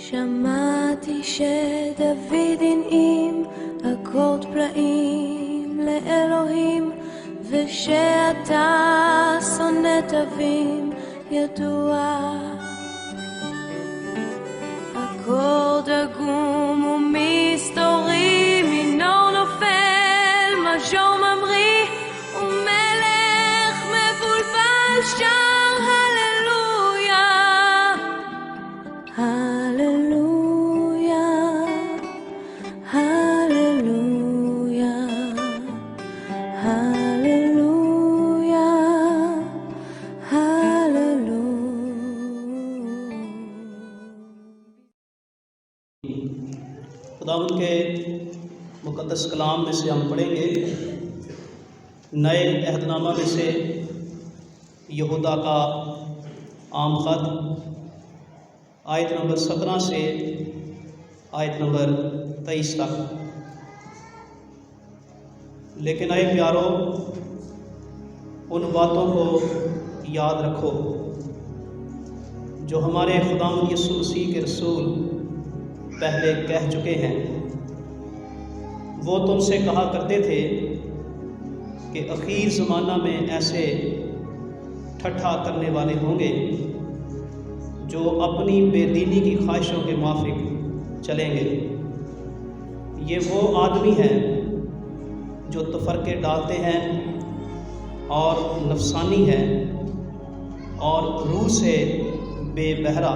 שמעתי שדוד הנעים אקורד פלאים לאלוהים, ושאתה שונא תווים ידוע. אקורד עגום ומסתורי, מינור נופל, מז'ור ממריא, ומלך מבולבל שר הללויה, הללויה, הללויה, הללויה, הללויה. خداوند کے مقدس کلام میں سے ہم پڑھیں گے نئے عہد نامہ میں سے یہودا کا عام خط آیت نمبر 17 سے آیت نمبر 23 تک۔ لیکن اے پیارو، ان باتوں کو یاد رکھو جو ہمارے خداوند یسوع مسیح کے رسول پہلے کہہ چکے ہیں۔ وہ تم سے کہا کرتے تھے کہ اخیر زمانہ میں ایسے ٹھٹھا کرنے والے ہوں گے جو اپنی بے دینی کی خواہشوں کے موافق چلیں گے۔ یہ وہ آدمی ہیں جو تفرقے ڈالتے ہیں اور نفسانی ہیں اور روح سے بے بہرا۔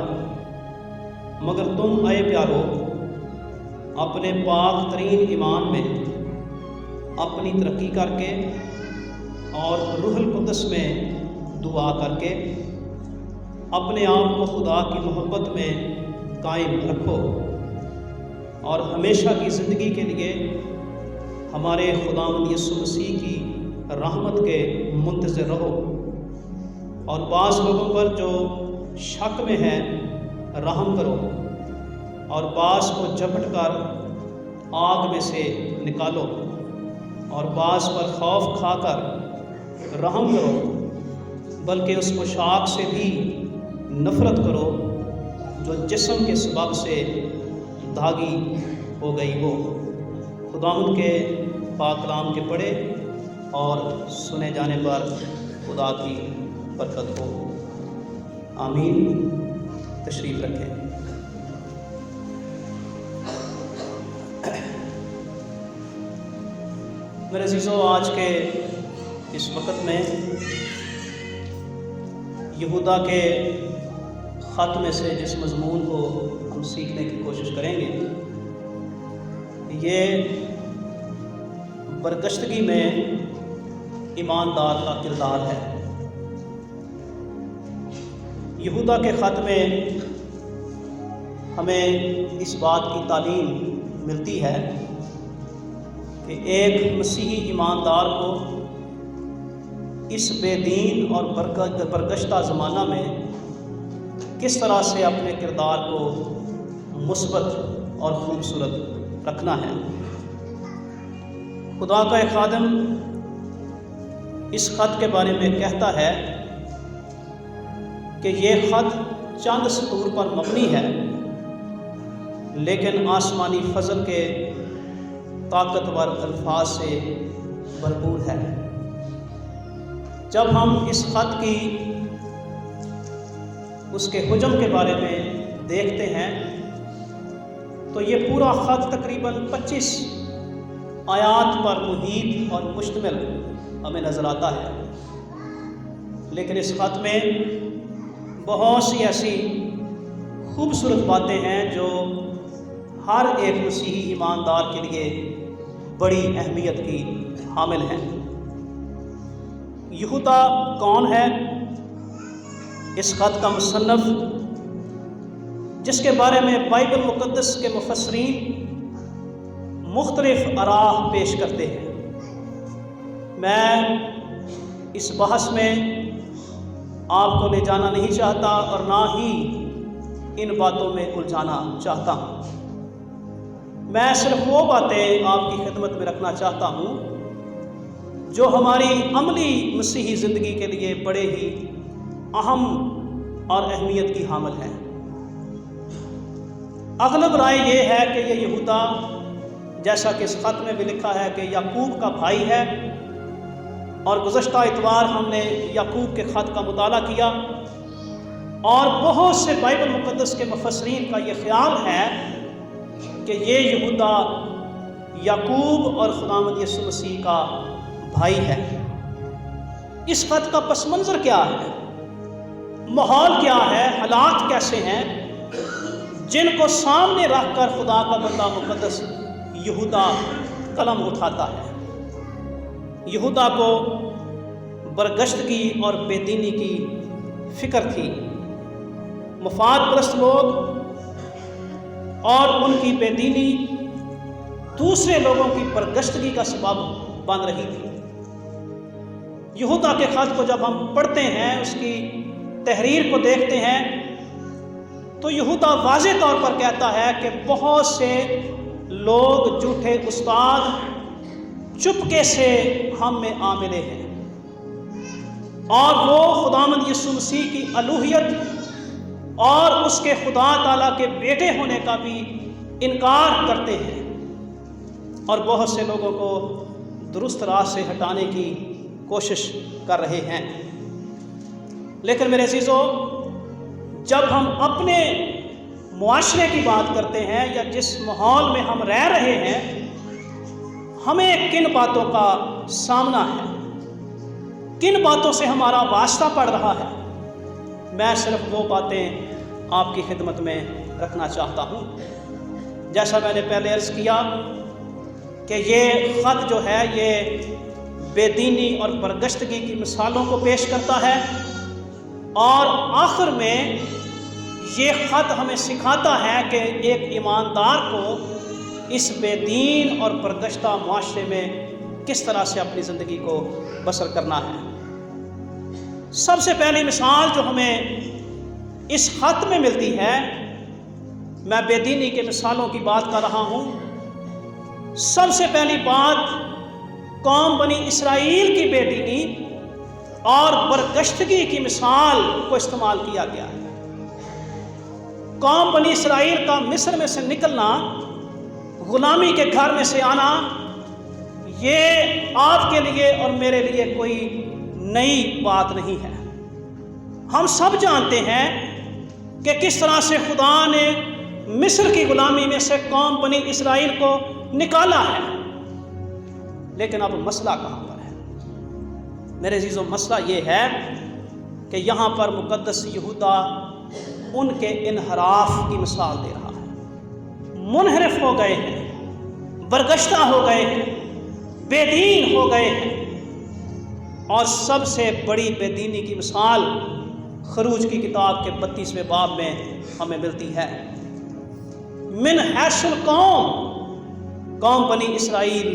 مگر تم اے پیارو، اپنے پاک ترین ایمان میں اپنی ترقی کر کے اور روح القدس میں دعا کر کے اپنے آپ کو خدا کی محبت میں قائم رکھو، اور ہمیشہ کی زندگی کے لیے ہمارے خداوند یسوع مسیح کی رحمت کے منتظر رہو۔ اور بعض لوگوں پر جو شک میں ہے رحم کرو، اور بعض کو جھپٹ کر آگ میں سے نکالو، اور بعض پر خوف کھا کر رحم کرو، بلکہ اس پوشاک سے بھی نفرت کرو جو جسم کے سبب سے داغی ہو گئی ہو۔ خداوند کے پاک کلام کے پڑھے اور سنے جانے پر خدا کی برکت ہو، آمین۔ تشریف رکھیں۔ میرے عزیزو، آج کے اس وقت میں یہودا کے خط میں سے جس مضمون کو ہم سیکھنے کی کوشش کریں گے، یہ برگشتگی میں ایماندار کا کردار ہے۔ یہودا کے خط میں ہمیں اس بات کی تعلیم ملتی ہے کہ ایک مسیحی ایماندار کو اس بے دین اور برگشتہ زمانہ میں کس طرح سے اپنے کردار کو مثبت اور خوبصورت رکھنا ہے۔ خدا کا ایک خادم اس خط کے بارے میں کہتا ہے کہ یہ خط چند سطور پر مبنی ہے، لیکن آسمانی فضل کے طاقتور الفاظ سے بھرپور ہے۔ جب ہم اس خط کی اس کے حجم کے بارے میں دیکھتے ہیں تو یہ پورا خط تقریباً 25 آیات پر محیط اور مشتمل ہمیں نظر آتا ہے، لیکن اس خط میں بہت سی ایسی خوبصورت باتیں ہیں جو ہر ایک مسیحی ایماندار کے لیے بڑی اہمیت کی حامل ہیں۔ یہودا کون ہے؟ اس خط کا مصنف، جس کے بارے میں بائبل مقدس کے مفسرین مختلف آراء پیش کرتے ہیں۔ میں اس بحث میں آپ کو لے جانا نہیں چاہتا اور نہ ہی ان باتوں میں الجھانا چاہتا ہوں۔ میں صرف وہ باتیں آپ کی خدمت میں رکھنا چاہتا ہوں جو ہماری عملی مسیحی زندگی کے لیے بڑے ہی اہم اور اہمیت کی حامل ہیں۔ اغلب رائے یہ ہے کہ یہ یہودا، جیسا کہ اس خط میں بھی لکھا ہے کہ یعقوب کا بھائی ہے، اور گزشتہ اتوار ہم نے یعقوب کے خط کا مطالعہ کیا، اور بہت سے بائبل مقدس کے مفسرین کا یہ خیال ہے کہ یہ یہودا یعقوب اور خداوند یسوع مسیح کا بھائی ہے۔ اس خط کا پس منظر کیا ہے، ماحول کیا ہے، حالات کیسے ہیں جن کو سامنے رکھ کر خدا کا بندہ مقدس یہودا قلم اٹھاتا ہے؟ یہودا کو برگشتگی اور بے دینی کی فکر تھی۔ مفاد پرست لوگ اور ان کی بے دینی دوسرے لوگوں کی برگشتگی کا سبب بن رہی تھی۔ یہودا کے خط کو جب ہم پڑھتے ہیں، اس کی تحریر کو دیکھتے ہیں، تو یہودا واضح طور پر کہتا ہے کہ بہت سے لوگ جھوٹے استاد چپکے سے ہم میں آ ملے ہیں، اور وہ خداوند یسوع مسیح کی الوہیت اور اس کے خدا تعالیٰ کے بیٹے ہونے کا بھی انکار کرتے ہیں، اور بہت سے لوگوں کو درست راہ سے ہٹانے کی کوشش کر رہے ہیں۔ لیکن میرے عزیزو، جب ہم اپنے معاشرے کی بات کرتے ہیں یا جس ماحول میں ہم رہ رہے ہیں، ہمیں کن باتوں کا سامنا ہے، کن باتوں سے ہمارا واسطہ پڑ رہا ہے، میں صرف وہ باتیں آپ کی خدمت میں رکھنا چاہتا ہوں۔ جیسا میں نے پہلے عرض کیا کہ یہ خط جو ہے یہ بے دینی اور برگشتگی کی مثالوں کو پیش کرتا ہے، اور آخر میں یہ خط ہمیں سکھاتا ہے کہ ایک ایماندار کو اس بے دین اور برگشتہ معاشرے میں کس طرح سے اپنی زندگی کو بسر کرنا ہے۔ سب سے پہلی مثال جو ہمیں اس خط میں ملتی ہے، میں بے دینی کے مثالوں کی بات کر رہا ہوں، سب سے پہلی بات قوم بنی اسرائیل کی بے دینی اور برگشتگی کی مثال کو استعمال کیا گیا ہے۔ قوم بنی اسرائیل کا مصر میں سے نکلنا، غلامی کے گھر میں سے آنا، یہ آپ کے لیے اور میرے لیے کوئی نئی بات نہیں ہے۔ ہم سب جانتے ہیں کہ کس طرح سے خدا نے مصر کی غلامی میں سے قوم بنی اسرائیل کو نکالا ہے، لیکن اب مسئلہ کہاں پر ہے؟ میرے عزیزو، مسئلہ یہ ہے کہ یہاں پر مقدس یہودا ان کے انحراف کی مثال دے رہا ہے۔ منحرف ہو گئے ہیں، برگشتہ ہو گئے ہیں، بے دین ہو گئے ہیں، اور سب سے بڑی بے دینی کی مثال خروج کی کتاب کے 32ویں باب میں ہمیں ملتی ہے۔ من حیث قوم بنی اسرائیل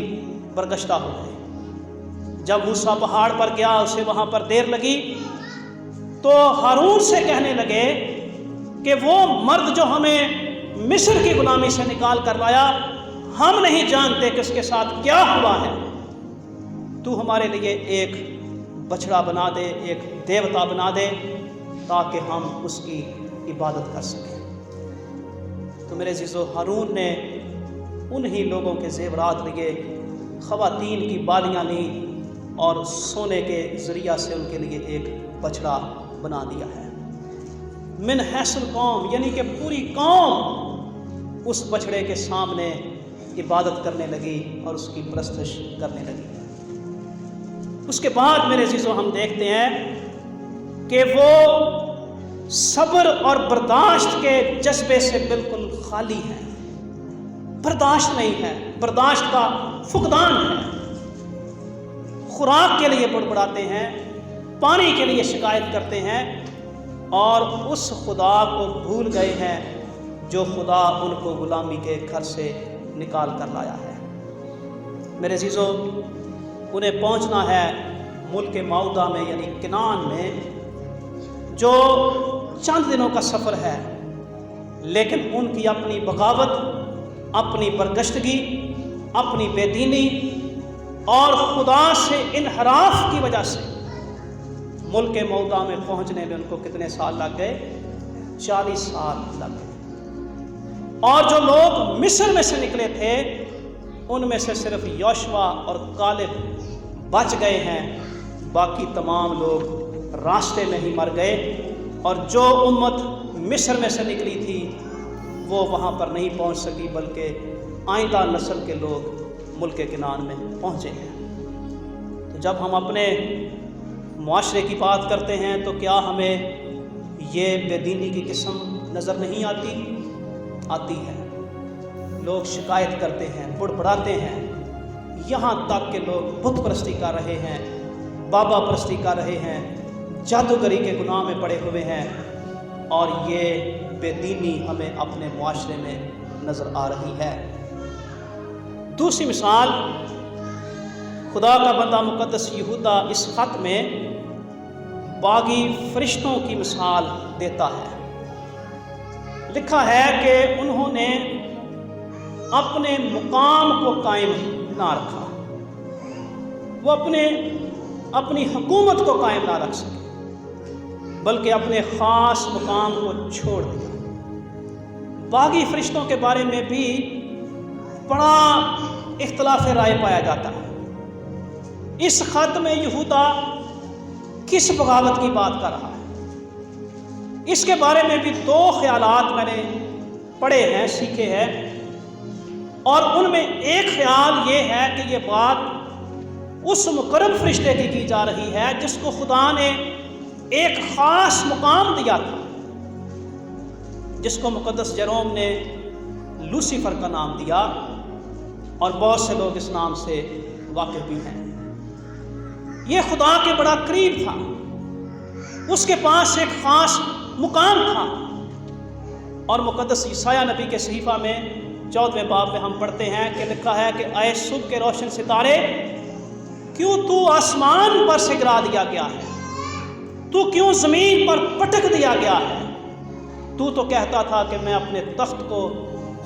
برگشتہ ہو گئے۔ جب موسیٰ پہاڑ پر گیا، اسے وہاں پر دیر لگی، تو ہارون سے کہنے لگے کہ وہ مرد جو ہمیں مصر کی غلامی سے نکال کر لایا، ہم نہیں جانتے کہ اس کے ساتھ کیا ہوا ہے، تو ہمارے لیے ایک بچڑا بنا دے، ایک دیوتا بنا دے، تاکہ ہم اس کی عبادت کر سکیں۔ تو میرے عزیزو، ہارون نے انہی لوگوں کے زیورات لیے، خواتین کی بالیاں لیں، اور سونے کے ذریعہ سے ان کے لیے ایک بچڑا بنا دیا ہے۔ من حیث القوم، یعنی کہ پوری قوم اس بچڑے کے سامنے عبادت کرنے لگی اور اس کی پرستش کرنے لگی۔ اس کے بعد میرے عزیزو ہم دیکھتے ہیں کہ وہ صبر اور برداشت کے جذبے سے بالکل خالی ہیں، برداشت نہیں ہے، برداشت کا فقدان ہے۔ خوراک کے لیے بڑبڑاتے ہیں، پانی کے لیے شکایت کرتے ہیں، اور اس خدا کو بھول گئے ہیں جو خدا ان کو غلامی کے گھر سے نکال کر لایا ہے۔ میرے عزیزو، انہیں پہنچنا ہے ملک معودہ میں، یعنی کنعان میں، جو چند دنوں کا سفر ہے، لیکن ان کی اپنی بغاوت، اپنی برگشتگی، اپنی بے دینی اور خدا سے انحراف کی وجہ سے ملک معودہ میں پہنچنے میں ان کو کتنے سال لگ گئے؟ 40 سال لگ گئے۔ اور جو لوگ مصر میں سے نکلے تھے ان میں سے صرف یوشوا اور کالب بچ گئے ہیں، باقی تمام لوگ راستے میں ہی مر گئے، اور جو امت مصر میں سے نکلی تھی وہ وہاں پر نہیں پہنچ سکی، بلکہ آئندہ نسل کے لوگ ملک کنعان میں پہنچے ہیں۔ تو جب ہم اپنے معاشرے کی بات کرتے ہیں تو کیا ہمیں یہ بے دینی کی قسم نظر نہیں آتی ہے؟ لوگ شکایت کرتے ہیں، بڑبڑاتے ہیں، یہاں تک کہ لوگ بت پرستی کر رہے ہیں، بابا پرستی کر رہے ہیں، جادوگری کے گناہ میں پڑے ہوئے ہیں، اور یہ بے دینی ہمیں اپنے معاشرے میں نظر آ رہی ہے۔ دوسری مثال، خدا کا بندہ مقدس یہودا اس خط میں باغی فرشتوں کی مثال دیتا ہے۔ لکھا ہے کہ انہوں نے اپنے مقام کو قائم نہ رکھا، وہ اپنی حکومت کو قائم نہ رکھ سکے، بلکہ اپنے خاص مقام کو چھوڑ دیا۔ باغی فرشتوں کے بارے میں بھی بڑا اختلاف رائے پایا جاتا ہے۔ اس خط میں یہودا کس بغاوت کی بات کر رہا ہے، اس کے بارے میں بھی دو خیالات میں نے پڑھے ہیں، سیکھے ہیں، اور ان میں ایک خیال یہ ہے کہ یہ بات اس مقرب فرشتے کی جا رہی ہے جس کو خدا نے ایک خاص مقام دیا تھا، جس کو مقدس جروم نے لوسیفر کا نام دیا، اور بہت سے لوگ اس نام سے واقف بھی ہیں۔ یہ خدا کے بڑا قریب تھا، اس کے پاس ایک خاص مقام تھا، اور مقدس عیسیٰ نبی کے صحیفہ میں 14ویں باب میں ہم پڑھتے ہیں کہ لکھا ہے کہ اے صبح کے روشن ستارے، کیوں تو آسمان پر سے گرا دیا گیا ہے، تو کیوں زمین پر پٹک دیا گیا ہے؟ تو کہتا تھا کہ میں اپنے تخت کو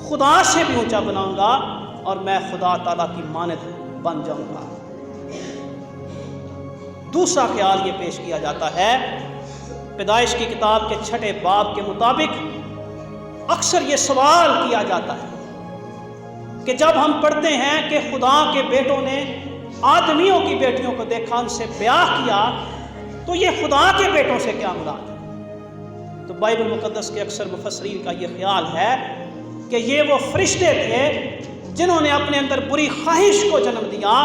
خدا سے بھی اونچا بناؤں گا اور میں خدا تعالیٰ کی مانند بن جاؤں گا۔ دوسرا خیال یہ پیش کیا جاتا ہے، پیدائش کی کتاب کے 6 باب کے مطابق اکثر یہ سوال کیا جاتا ہے کہ جب ہم پڑھتے ہیں کہ خدا کے بیٹوں نے آدمیوں کی بیٹیوں کو دیکھا، ان سے بیاہ کیا، تو یہ خدا کے بیٹوں سے کیا مراد ہے؟ تو بائبل مقدس کے اکثر مفسرین کا یہ خیال ہے کہ یہ وہ فرشتے تھے جنہوں نے اپنے اندر بری خواہش کو جنم دیا،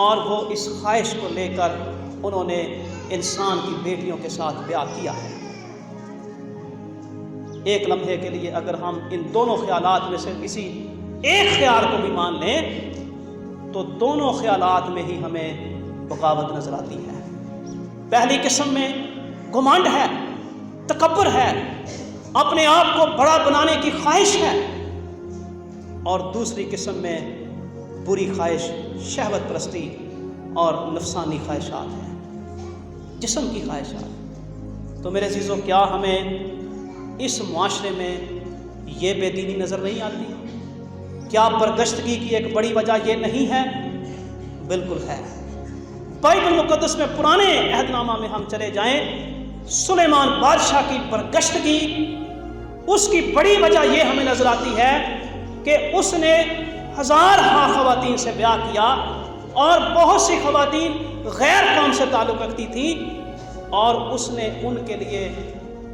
اور وہ اس خواہش کو لے کر انہوں نے انسان کی بیٹیوں کے ساتھ بیاہ کیا ہے۔ ایک لمحے کے لیے اگر ہم ان دونوں خیالات میں سے کسی ایک خیال کو بھی مان لیں تو دونوں خیالات میں ہی ہمیں بغاوت نظر آتی ہے۔ پہلی قسم میں گھمنڈ ہے، تکبر ہے، اپنے آپ کو بڑا بنانے کی خواہش ہے، اور دوسری قسم میں بری خواہش، شہوت پرستی اور نفسانی خواہشات ہیں، جسم کی خواہشات۔ تو میرے عزیزو، کیا ہمیں اس معاشرے میں یہ بے دینی نظر نہیں آتی؟ کیا برگشتگی کی ایک بڑی وجہ یہ نہیں ہے؟ بالکل ہے۔ بائبل مقدس میں پرانے عہد نامہ میں ہم چلے جائیں، سلیمان بادشاہ کی برگشتگی، اس کی بڑی وجہ یہ ہمیں نظر آتی ہے کہ اس نے 1000 خواتین سے بیاہ کیا، اور بہت سی خواتین غیر قوم سے تعلق رکھتی تھیں، اور اس نے ان کے لیے،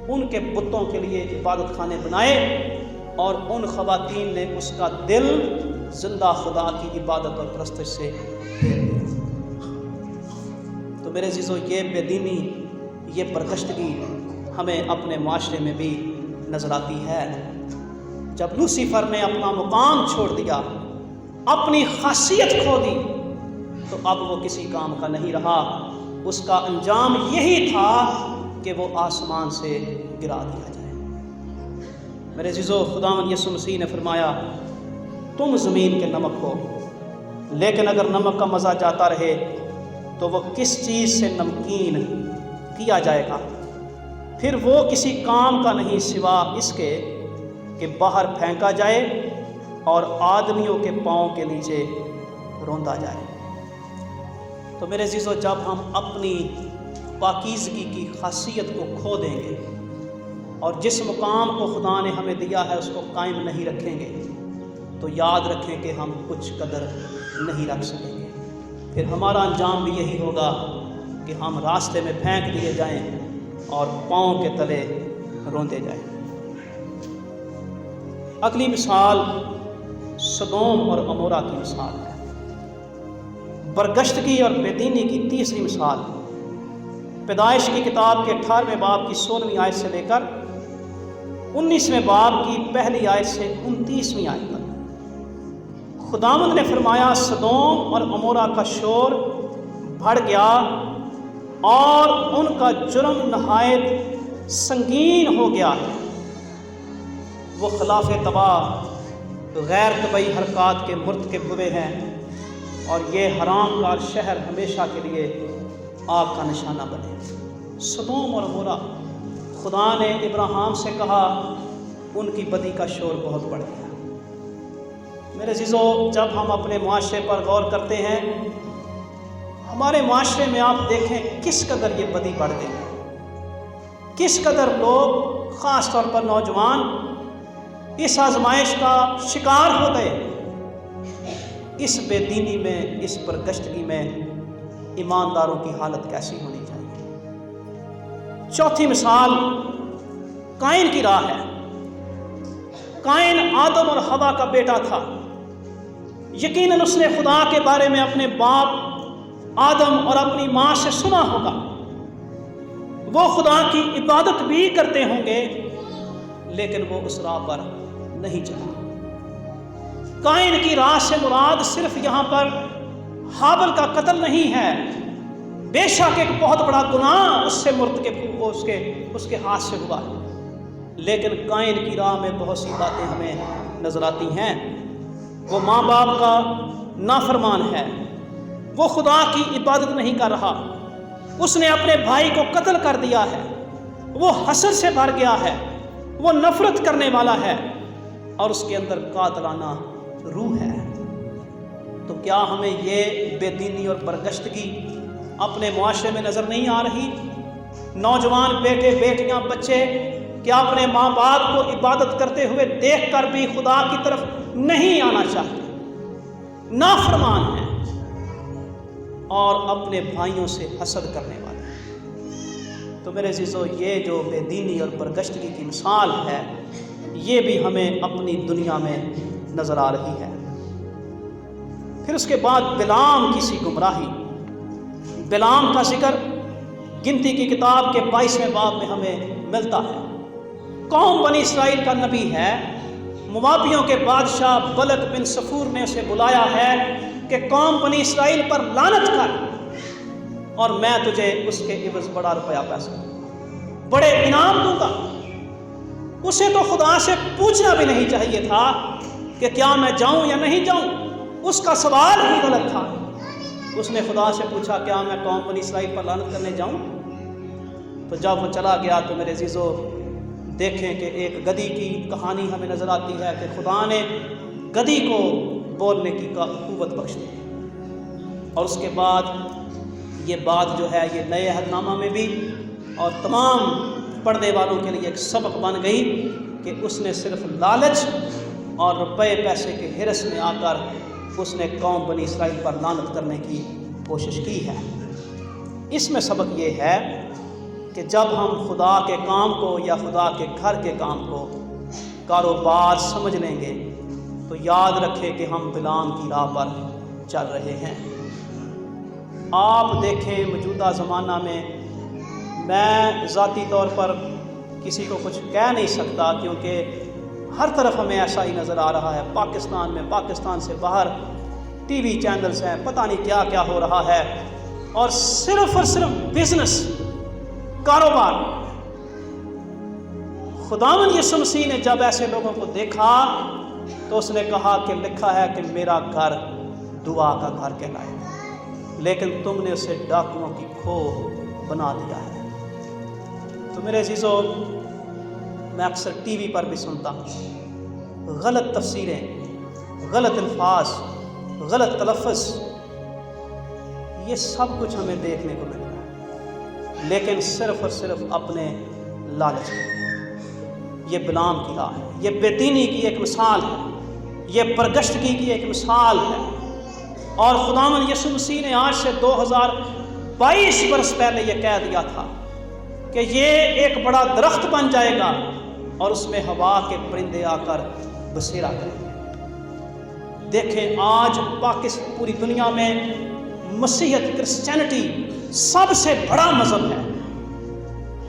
ان کے بتوں کے لیے عبادت خانے بنائے، اور ان خواتین نے اس کا دل زندہ خدا کی عبادت اور پرستش سے پھیر دیا۔ تو میرے عزیزو، یہ بے دینی، یہ برگشتگی ہمیں اپنے معاشرے میں بھی نظر آتی ہے۔ جب لوسیفر نے اپنا مقام چھوڑ دیا، اپنی خاصیت کھو دی، تو اب وہ کسی کام کا نہیں رہا۔ اس کا انجام یہی تھا کہ وہ آسمان سے گرا دیا جائے۔ میرے عزیزو، خداوند یسوع مسیح نے فرمایا، تم زمین کے نمک ہو، لیکن اگر نمک کا مزہ جاتا رہے تو وہ کس چیز سے نمکین کیا جائے گا؟ پھر وہ کسی کام کا نہیں سوا اس کے کہ باہر پھینکا جائے اور آدمیوں کے پاؤں کے نیچے روندا جائے۔ تو میرے عزیزو، جب ہم اپنی پاکیزگی کی خاصیت کو کھو دیں گے، اور جس مقام کو خدا نے ہمیں دیا ہے اس کو قائم نہیں رکھیں گے تو یاد رکھیں کہ ہم کچھ قدر نہیں رکھ سکیں گے. پھر ہمارا انجام بھی یہی ہوگا کہ ہم راستے میں پھینک دیے جائیں اور پاؤں کے تلے روندے جائیں. اگلی مثال سدوم اور عمورہ کی مثال ہے. برگشتگی اور بے دینی کی تیسری مثال پیدائش کی کتاب کے 18ویں باب کی 16ویں آیت سے لے کر 19ویں باب کی پہلی آیت سے 29ویں آیت تک. خداوند نے فرمایا سدوم اور عمورہ کا شور بڑھ گیا اور ان کا جرم نہایت سنگین ہو گیا ہے. وہ خلاف تباہ غیر طبعی حرکات کے مرتکب ہوئے ہیں اور یہ حرام کار شہر ہمیشہ کے لیے آگ کا نشانہ بنے. سدوم اور عمورہ خدا نے ابراہیم سے کہا ان کی بدی کا شور بہت بڑھ گیا. میرے عزیزو جب ہم اپنے معاشرے پر غور کرتے ہیں ہمارے معاشرے میں آپ دیکھیں کس قدر یہ بدی بڑھ گئی, کس قدر لوگ خاص طور پر نوجوان اس آزمائش کا شکار ہو گئے. اس بے دینی میں, اس برگشتگی میں ایمانداروں کی حالت کیسی ہونی چاہیے. چوتھی مثال قائن کی راہ ہے. قائن آدم اور حوا کا بیٹا تھا. یقیناً اس نے خدا کے بارے میں اپنے باپ آدم اور اپنی ماں سے سنا ہوگا. وہ خدا کی عبادت بھی کرتے ہوں گے لیکن وہ اس راہ پر نہیں چلا. قائن کی راہ سے مراد صرف یہاں پر حابل کا قتل نہیں ہے. بے شک ایک بہت بڑا گناہ اس سے مرتکب اس کے ہاتھ سے ہوا ہے, لیکن قائن کی راہ میں بہت سی باتیں ہمیں نظر آتی ہیں. وہ ماں باپ کا نافرمان ہے, وہ خدا کی عبادت نہیں کر رہا, اس نے اپنے بھائی کو قتل کر دیا ہے, وہ حسد سے بھر گیا ہے, وہ نفرت کرنے والا ہے اور اس کے اندر قاتلانہ روح ہے. تو کیا ہمیں یہ بے دینی اور برگشتگی اپنے معاشرے میں نظر نہیں آ رہی؟ نوجوان بیٹے بیٹیاں بچے کیا اپنے ماں باپ کو عبادت کرتے ہوئے دیکھ کر بھی خدا کی طرف نہیں آنا چاہتے, نافرمان ہیں اور اپنے بھائیوں سے حسد کرنے والے ہیں؟ تو میرے عزیزو یہ جو بے دینی اور برگشتگی کی مثال ہے یہ بھی ہمیں اپنی دنیا میں نظر آ رہی ہے. پھر اس کے بعد بلعام کی سی گمراہی. بلعام کا ذکر گنتی کی کتاب کے 22ویں باب میں ہمیں ملتا ہے. قوم بنی اسرائیل کا نبی ہے. موابیوں کے بادشاہ بلق بن صفور نے اسے بلایا ہے کہ قوم بنی اسرائیل پر لعنت کر اور میں تجھے اس کے عوض بڑا روپیہ پیسہ بڑے انعام دوں گا. اسے تو خدا سے پوچھنا بھی نہیں چاہیے تھا کہ کیا میں جاؤں یا نہیں جاؤں, اس کا سوال ہی غلط تھا. اس نے خدا سے پوچھا کیا میں قوم بنی اسرائیل پر لعنت کرنے جاؤں؟ تو جب وہ چلا گیا تو میرے عزیزو دیکھیں کہ ایک گدی کی کہانی ہمیں نظر آتی ہے کہ خدا نے گدی کو بولنے کی قوت بخش دی. اور اس کے بعد یہ بات جو ہے یہ نئے عہد نامہ میں بھی اور تمام پڑھنے والوں کے لیے ایک سبق بن گئی کہ اس نے صرف لالچ اور روپے پیسے کے ہرس میں آ کر اس نے قوم بنی اسرائیل پر لعنت کرنے کی کوشش کی ہے. اس میں سبق یہ ہے کہ جب ہم خدا کے کام کو یا خدا کے گھر کے کام کو کاروبار سمجھ لیں گے تو یاد رکھیں کہ ہم بلعام کی راہ پر چل رہے ہیں. آپ دیکھیں موجودہ زمانہ میں ذاتی طور پر کسی کو کچھ کہہ نہیں سکتا کیونکہ ہر طرف ہمیں ایسا ہی نظر آ رہا ہے. پاکستان میں, پاکستان سے باہر ٹی وی چینلز ہیں, پتہ نہیں کیا کیا ہو رہا ہے, اور صرف بزنس, کاروبار. خداوند یسوع مسیح نے جب ایسے لوگوں کو دیکھا تو اس نے کہا کہ لکھا ہے کہ میرا گھر دعا کا گھر کہلائے, لیکن تم نے اسے ڈاکوؤں کی کھوہ بنا دیا ہے. تو میرے عزیزو میں اکثر ٹی وی پر بھی سنتا ہوں غلط تفسیریں, غلط الفاظ, غلط تلفظ, یہ سب کچھ ہمیں دیکھنے کو ملتا ہے لیکن صرف اور صرف اپنے لالچ کے لیے. یہ بلام کی راہ ہے، یہ بے دینی کی ایک مثال ہے، یہ پرگشتگی کی ایک مثال ہے۔ اور خداوند یسوع مسیح نے آج سے 2022 برس پہلے یہ کہہ دیا تھا کہ یہ ایک بڑا درخت بن جائے گا اور اس میں ہوا کے پرندے آ کر بسیرا کریں گے۔ دیکھیں آج پوری دنیا میں مسیحیت، کرسچینٹی سب سے بڑا مذہب ہے،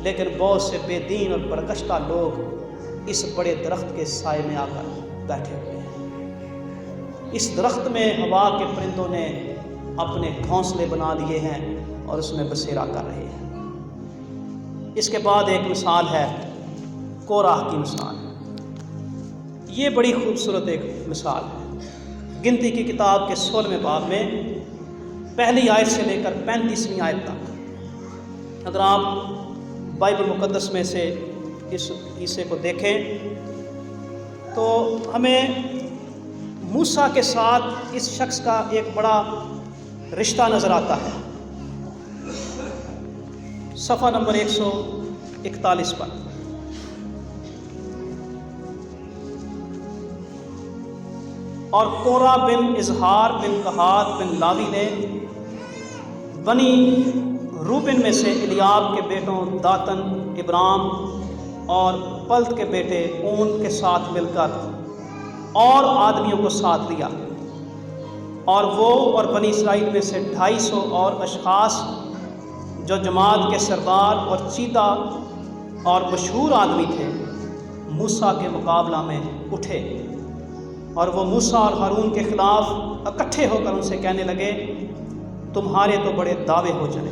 لیکن بہت سے بے دین اور پرگشتہ لوگ اس بڑے درخت کے سائے میں آ کر بیٹھے ہوئے ہیں۔ اس درخت میں ہوا کے پرندوں نے اپنے گھونسلے بنا لیے ہیں اور اس میں بسیرا کر رہے ہیں۔ اس کے بعد ایک مثال ہے کوراہ کی مثال۔ یہ بڑی خوبصورت ایک مثال ہے۔ گنتی کی کتاب کے 16ویں باب میں پہلی آیت سے لے کر 35ویں آیت تک، اگر آپ بائبل مقدس میں سے اس حصے کو دیکھیں تو ہمیں موسیٰ کے ساتھ اس شخص کا ایک بڑا رشتہ نظر آتا ہے۔ صفحہ نمبر 141 پر اور کورہ بن اظہار بن قہات بن لاوی نے بنی روبن میں سے الیاب کے بیٹوں داتن، ابرام اور پلت کے بیٹے اون کے ساتھ مل کر اور آدمیوں کو ساتھ لیا، اور وہ اور بنی اسرائیل میں سے 250 اور اشخاص جو جماعت کے سردار اور چیتا اور مشہور آدمی تھے موسیٰ کے مقابلہ میں اٹھے، اور وہ موسیٰ اور ہارون کے خلاف اکٹھے ہو کر ان سے کہنے لگے تمہارے تو بڑے دعوے ہو چلے،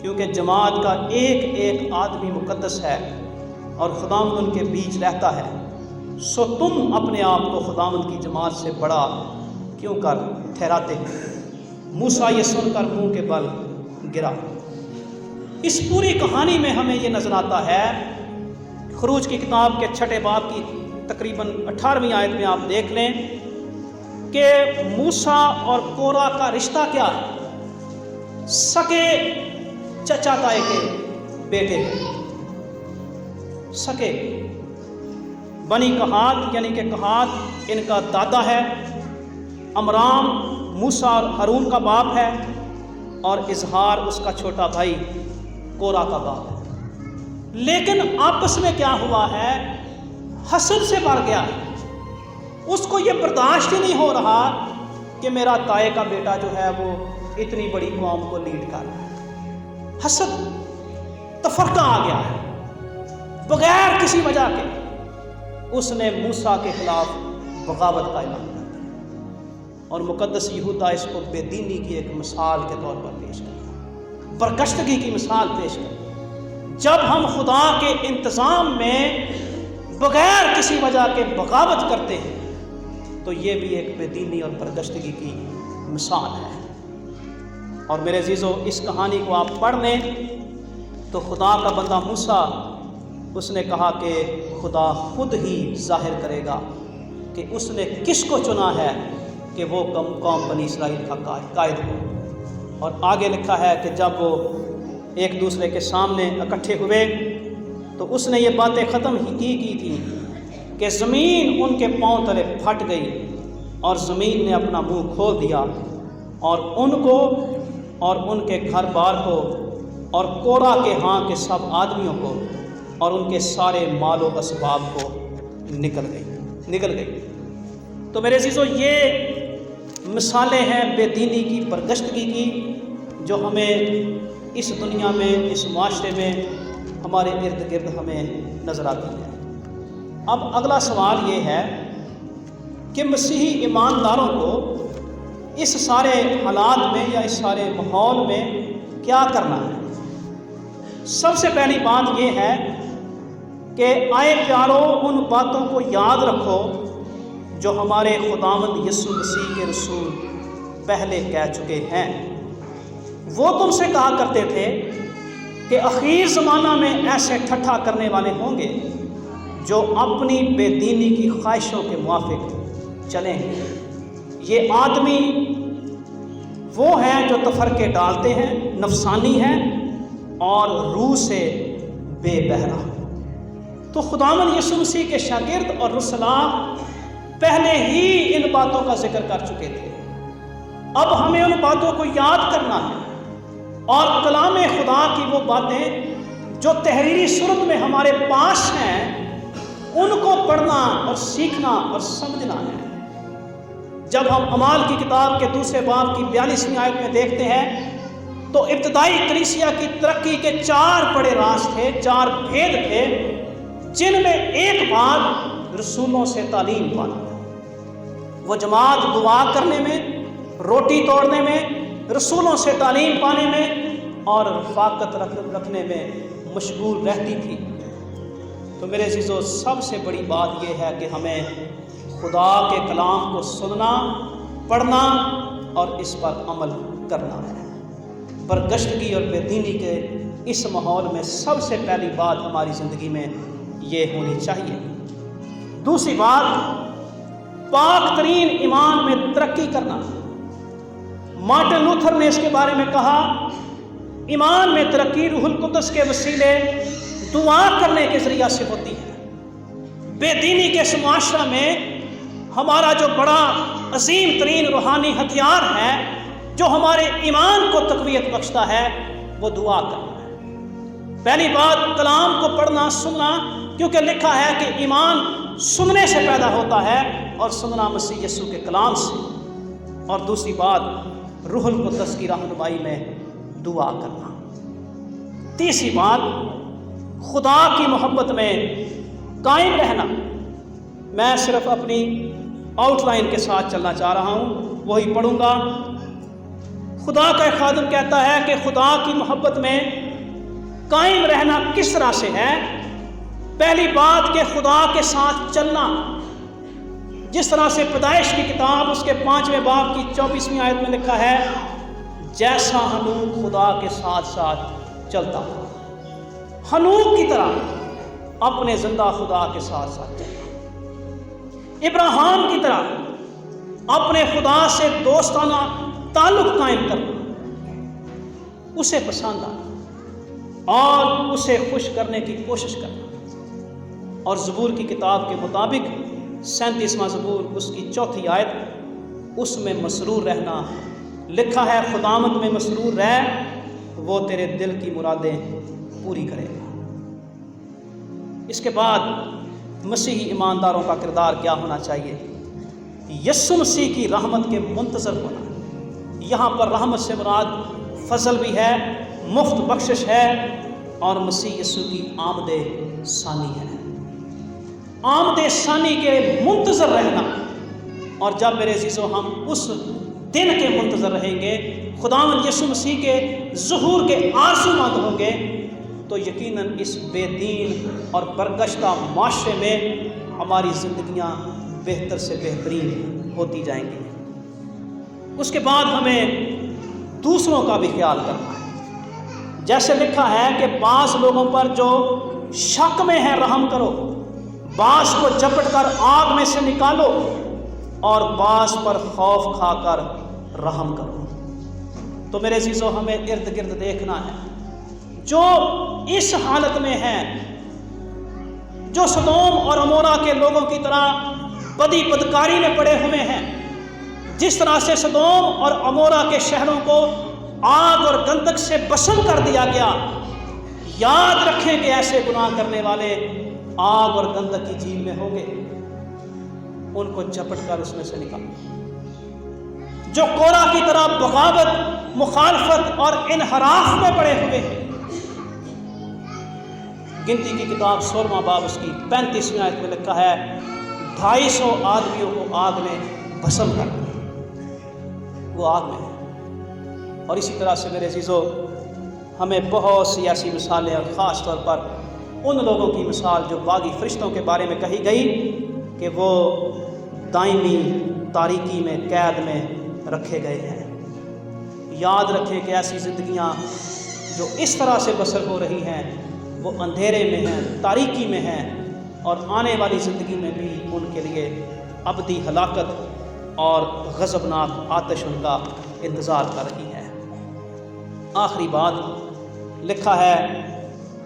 کیونکہ جماعت کا ایک ایک آدمی مقدس ہے اور خداوند ان کے بیچ رہتا ہے، سو تم اپنے آپ کو خداوند کی جماعت سے بڑا کیوں کر ٹھہراتے ہیں؟ موسیٰ یہ سن کر منہ کے بل گرا۔ اس پوری کہانی میں ہمیں یہ نظر آتا ہے، خروج کی کتاب کے 6 باب کی تقریباً 18ویں آیت میں آپ دیکھ لیں کہ موسیٰ اور کورہ کا رشتہ کیا ہے؟ سکے چچا تائے کے بیٹے ہیں، سکے بنی قہات یعنی کہ قہات ان کا دادا ہے، امرام موسیٰ اور ہارون کا باپ ہے، اور اظہار اس کا چھوٹا بھائی کورہ کا باپ ہے۔ لیکن آپس میں کیا ہوا ہے؟ حسد سے بھر گیا ہے۔ اس کو یہ برداشت ہی نہیں ہو رہا کہ میرا تائے کا بیٹا جو ہے وہ اتنی بڑی قوم کو لیڈ کر رہا ہے۔ حسد، تفرقہ آ گیا ہے، بغیر کسی وجہ کے اس نے موسیٰ کے خلاف بغاوت کا اعلان کر دیا، اور مقدس یہودا اس کو بے دینی کی ایک مثال کے طور پر پیش کرتا، پرگشتگی کی مثال پیش کرتا۔ جب ہم خدا کے انتظام میں بغیر کسی وجہ کے بغاوت کرتے ہیں تو یہ بھی ایک بے دینی اور پرگشتگی کی مثال ہے۔ اور میرے عزیزو، اس کہانی کو آپ پڑھ لیں تو خدا کا بندہ موسیٰ اس نے کہا کہ خدا خود ہی ظاہر کرے گا کہ اس نے کس کو چنا ہے کہ وہ قوم بنی اسرائیل کا قائد ہو۔ اور آگے لکھا ہے کہ جب وہ ایک دوسرے کے سامنے اکٹھے ہوئے تو اس نے یہ باتیں ختم ہی کی تھی کہ زمین ان کے پاؤں تلے پھٹ گئی، اور زمین نے اپنا منہ کھول دیا، اور ان کو اور ان کے گھر بار کو اور کورہ کے ہاں کے سب آدمیوں کو اور ان کے سارے مال و اسباب کو نکل گئی۔ تو میرے عزیزو، یہ مثالیں ہیں بے دینی کی، پرگشتگی کی، جو ہمیں اس دنیا میں، اس معاشرے میں، ہمارے ارد گرد ہمیں نظر آتی ہے۔ اب اگلا سوال یہ ہے کہ مسیحی ایمانداروں کو اس سارے حالات میں یا اس سارے ماحول میں کیا کرنا ہے؟ سب سے پہلی بات یہ ہے کہ آئے پیارو، ان باتوں کو یاد رکھو جو ہمارے خداوند یسوع مسیح کے رسول پہلے کہہ چکے ہیں۔ وہ تم سے کہا کرتے تھے کہ اخیر زمانہ میں ایسے ٹھٹھا کرنے والے ہوں گے جو اپنی بے دینی کی خواہشوں کے موافق چلیں گے۔ یہ آدمی وہ ہیں جو تفرقے ڈالتے ہیں، نفسانی ہیں اور روح سے بے بہرا۔ تو خداوند یسوع مسیح کے شاگرد اور رسلاء پہلے ہی ان باتوں کا ذکر کر چکے تھے۔ اب ہمیں ان باتوں کو یاد کرنا ہے اور کلام خدا کی وہ باتیں جو تحریری صورت میں ہمارے پاس ہیں ان کو پڑھنا اور سیکھنا اور سمجھنا ہے۔ جب ہم اعمال کی کتاب کے دوسرے باب کی 42ویں آیت میں دیکھتے ہیں تو ابتدائی کلیسیا کی ترقی کے 4 بڑے راز تھے، 4 بھید تھے، جن میں ایک بات رسولوں سے تعلیم پانا۔ وہ جماعت دعا کرنے میں، روٹی توڑنے میں، رسولوں سے تعلیم پانے میں اور رفاقت رکھنے میں مشغول رہتی تھی۔ تو میرے عزیزو، سب سے بڑی بات یہ ہے کہ ہمیں خدا کے کلام کو سننا، پڑھنا اور اس پر عمل کرنا ہے۔ برگشتگی اور بے دینی کے اس ماحول میں سب سے پہلی بات ہماری زندگی میں یہ ہونی چاہیے۔ دوسری بات، پاک ترین ایمان میں ترقی کرنا۔ مارٹن لوتھر نے اس کے بارے میں کہا، ایمان میں ترقی روح القدس کے وسیلے دعا کرنے کے ذریعہ سے ہوتی ہے۔ بے دینی کے اس معاشرہ میں ہمارا جو بڑا عظیم ترین روحانی ہتھیار ہے جو ہمارے ایمان کو تقویت بخشتا ہے وہ دعا کرنا ہے۔ پہلی بات، کلام کو پڑھنا، سننا، کیونکہ لکھا ہے کہ ایمان سننے سے پیدا ہوتا ہے اور سننا مسیح یسوع کے کلام سے۔ اور دوسری بات، روح القدس کی رہنمائی میں دعا کرنا۔ تیسری بات، خدا کی محبت میں قائم رہنا۔ میں صرف اپنی آؤٹ لائن کے ساتھ چلنا چاہ رہا ہوں، وہی پڑھوں گا۔ خدا کا ایک خادم کہتا ہے کہ خدا کی محبت میں قائم رہنا کس طرح سے ہے؟ پہلی بات کہ خدا کے ساتھ چلنا، جس طرح سے پیدائش کی کتاب اس کے 5ویں باب کی 24ویں آیت میں لکھا ہے، جیسا ہنوک خدا کے ساتھ ساتھ چلتا ہو، ہنوک کی طرح اپنے زندہ خدا کے ساتھ ساتھ چلتا، ابراہیم کی طرح اپنے خدا سے دوستانہ تعلق قائم کرنا، اسے پسند آنا اور اسے خوش کرنے کی کوشش کرنا۔ اور زبور کی کتاب کے مطابق 37واں زبور اس کی 4تھی آیت، اس میں مسرور رہنا لکھا ہے، خداوند میں مسرور رہ، وہ تیرے دل کی مرادیں پوری کرے گا۔ اس کے بعد مسیحی ایمانداروں کا کردار کیا ہونا چاہیے؟ یسوع مسیح کی رحمت کے منتظر ہونا۔ یہاں پر رحمت سے مراد فضل بھی ہے، مفت بخشش ہے اور مسیح یسوع کی آمد ثانی ہے۔ آمد ثانی کے منتظر رہنا۔ اور جب میرے عزیزو ہم اس دن کے منتظر رہیں گے، خداوند یسوع مسیح کے ظہور کے آرزومند ہوں گے، تو یقیناً اس بے دین اور برگشتہ معاشرے میں ہماری زندگیاں بہتر سے بہترین ہوتی جائیں گی۔ اس کے بعد ہمیں دوسروں کا بھی خیال کرنا ہے۔ جیسے لکھا ہے کہ بعض لوگوں پر جو شک میں ہے رحم کرو، بعض کو جپٹ کر آگ میں سے نکالو اور بعض پر خوف کھا کر رحم کرو۔ تو میرے عزیزو، ہمیں ارد گرد دیکھنا ہے، جو اس حالت میں ہیں، جو سدوم اور عمورہ کے لوگوں کی طرح بدی بدکاری میں پڑے ہوئے ہیں، جس طرح سے سدوم اور عمورہ کے شہروں کو آگ اور گندک سے بسم کر دیا گیا، یاد رکھیں کہ ایسے گناہ کرنے والے آگ اور گندک کی جھیل میں ہوں گے، ان کو جھپٹ کر اس میں سے نکالو۔ جو کورہ کی طرح بغاوت، مخالفت اور انحراف میں پڑے ہوئے ہیں، گنتی کی کتاب 16واں باب اس کی 35ویں آیت میں لکھا ہے، 250 آدمیوں کو آگ میں بھسم کر دیا، وہ آگ میں ہے۔ اور اسی طرح سے میرے عزیزو، ہمیں بہت سی ایسی مثالیں، اور خاص طور پر ان لوگوں کی مثال جو باغی فرشتوں کے بارے میں کہی گئی کہ وہ دائمی تاریکی میں قید میں رکھے گئے ہیں۔ یاد رکھیں کہ ایسی زندگیاں جو اس طرح سے بسر ہو رہی ہیں وہ اندھیرے میں ہیں، تاریکی میں ہیں، اور آنے والی زندگی میں بھی ان کے لیے ابدی ہلاکت اور غضبناک آتش ان کا انتظار کر رہی ہے۔ آخری بات لکھا ہے،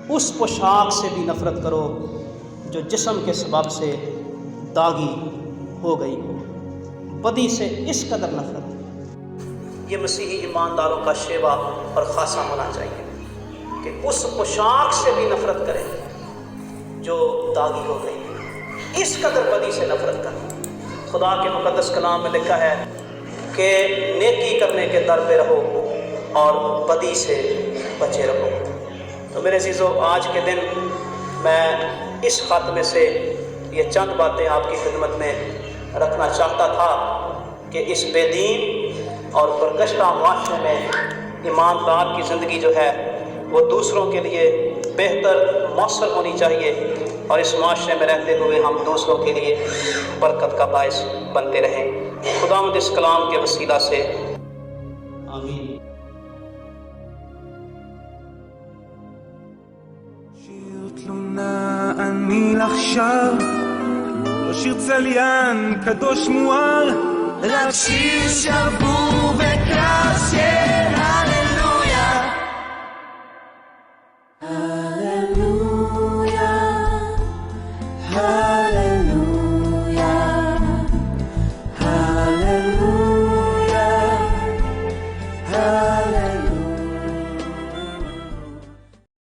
اس پوشاک سے بھی نفرت کرو جو جسم کے سبب سے داغی ہو گئی ہو۔ بدی سے اس قدر نفرت، یہ مسیحی ایمانداروں کا شیوا اور خاصہ ہونا چاہیے کہ اس پوشاک سے بھی نفرت کریں جو داغی ہو گئی، اس قدر بدی سے نفرت کریں۔ خدا کے مقدس کلام میں لکھا ہے کہ نیکی کرنے کے در پہ رہو اور بدی سے بچے رہو۔ تو میرے عزیزو، آج کے دن میں اس خاتمے سے یہ چند باتیں آپ کی خدمت میں رکھنا چاہتا تھا کہ اس بے دین اور پرکشتہ معاشرے میں ایماندار کی زندگی جو ہے وہ دوسروں کے لیے بہتر مؤثر ہونی چاہیے، اور اس معاشرے میں رہتے ہوئے ہم دوسروں کے لیے برکت کا باعث بنتے رہیں۔ خداوند اس کلام کے وسیلہ سے آمین۔ שיר תלונה אני עכשיו, לא שיר צליין קדוש מואר, רק שיר שווה